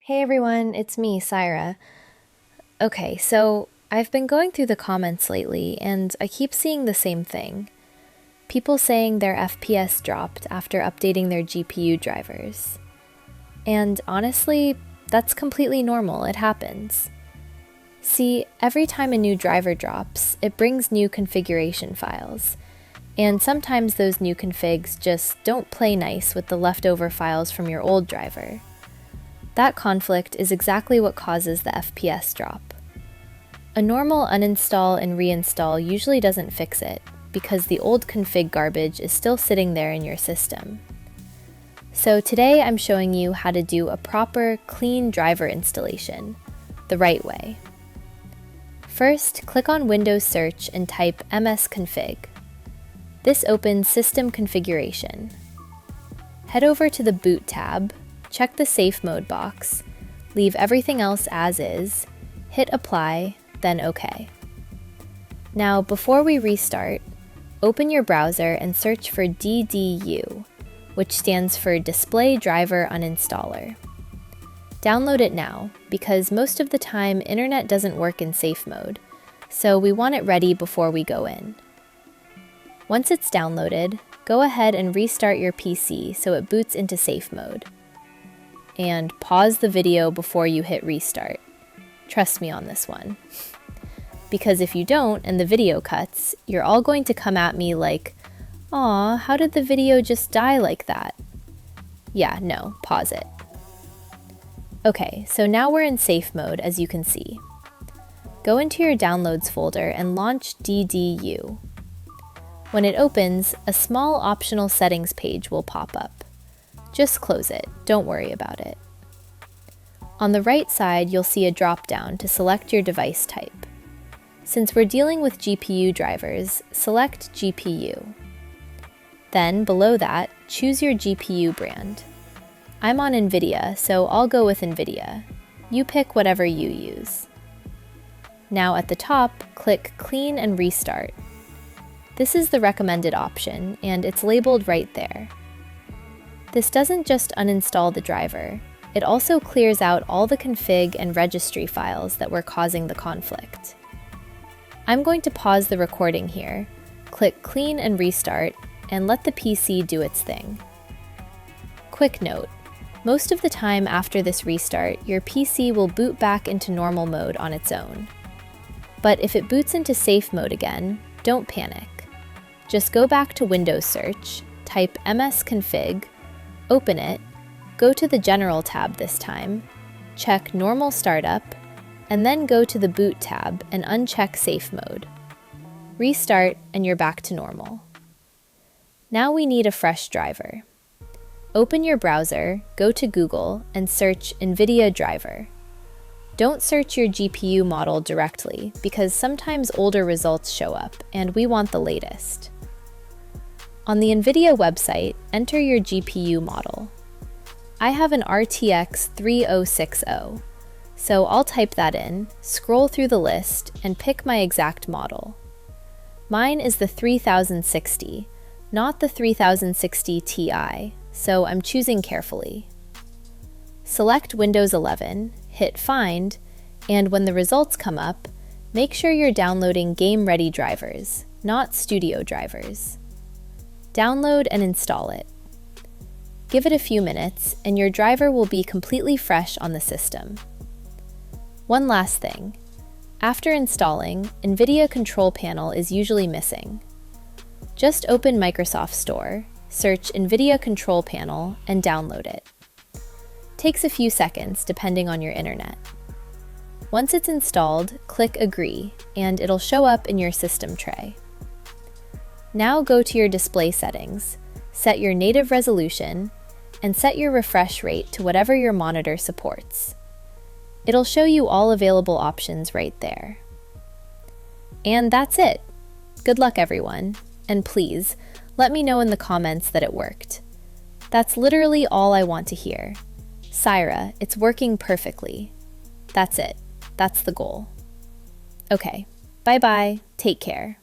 Hey everyone, it's me, Syra. Okay, so I've been going through the comments lately and I keep seeing the same thing. People saying their FPS dropped after updating their GPU drivers. And honestly, that's completely normal, it happens. See, every time a new driver drops, it brings new configuration files. And sometimes those new configs just don't play nice with the leftover files from your old driver. That conflict is exactly what causes the FPS drop. A normal uninstall and reinstall usually doesn't fix it, because the old config garbage is still sitting there in your system. So today I'm showing you how to do a proper, clean driver installation, the right way. First, click on Windows Search and type msconfig. This opens System Configuration. Head over to the Boot tab, check the Safe Mode box, leave everything else as is, hit Apply, then OK. Now, before we restart, open your browser and search for DDU, which stands for Display Driver Uninstaller. Download it now, because most of the time internet doesn't work in safe mode, so we want it ready before we go in. Once it's downloaded, go ahead and restart your PC so it boots into safe mode. And pause the video before you hit restart. Trust me on this one. Because if you don't and the video cuts, you're all going to come at me like, "Aw, how did the video just die like that?" Yeah, no, pause it. Okay, so now we're in safe mode, as you can see. Go into your Downloads folder and launch DDU. When it opens, a small optional settings page will pop up. Just close it, don't worry about it. On the right side, you'll see a drop-down to select your device type. Since we're dealing with GPU drivers, select GPU. Then, below that, choose your GPU brand. I'm on Nvidia, so I'll go with Nvidia. You pick whatever you use. Now at the top, click Clean and Restart. This is the recommended option, and it's labeled right there. This doesn't just uninstall the driver, it also clears out all the config and registry files that were causing the conflict. I'm going to pause the recording here, click Clean and Restart, and let the PC do its thing. Quick note, most of the time after this restart, your PC will boot back into normal mode on its own. But if it boots into safe mode again, don't panic. Just go back to Windows Search, type msconfig, open it, go to the General tab this time, check Normal Startup, and then go to the Boot tab and uncheck Safe Mode. Restart and you're back to normal. Now we need a fresh driver. Open your browser, go to Google, and search Nvidia driver. Don't search your GPU model directly, because sometimes older results show up, and we want the latest. On the Nvidia website, enter your GPU model. I have an RTX 3060, so I'll type that in, scroll through the list, and pick my exact model. Mine is the 3060, not the 3060 Ti, so I'm choosing carefully. Select Windows 11, hit Find, and when the results come up, make sure you're downloading game-ready drivers, not studio drivers. Download and install it. Give it a few minutes, and your driver will be completely fresh on the system. One last thing. After installing, Nvidia Control Panel is usually missing. Just open Microsoft Store, search Nvidia Control Panel, and download it. Takes a few seconds depending on your internet. Once it's installed, click Agree, and it'll show up in your system tray. Now go to your display settings, set your native resolution, and set your refresh rate to whatever your monitor supports. It'll show you all available options right there. And that's it! Good luck everyone, and please, let me know in the comments that it worked. That's literally all I want to hear. Syra, it's working perfectly. That's it. That's the goal. Okay, bye-bye, take care.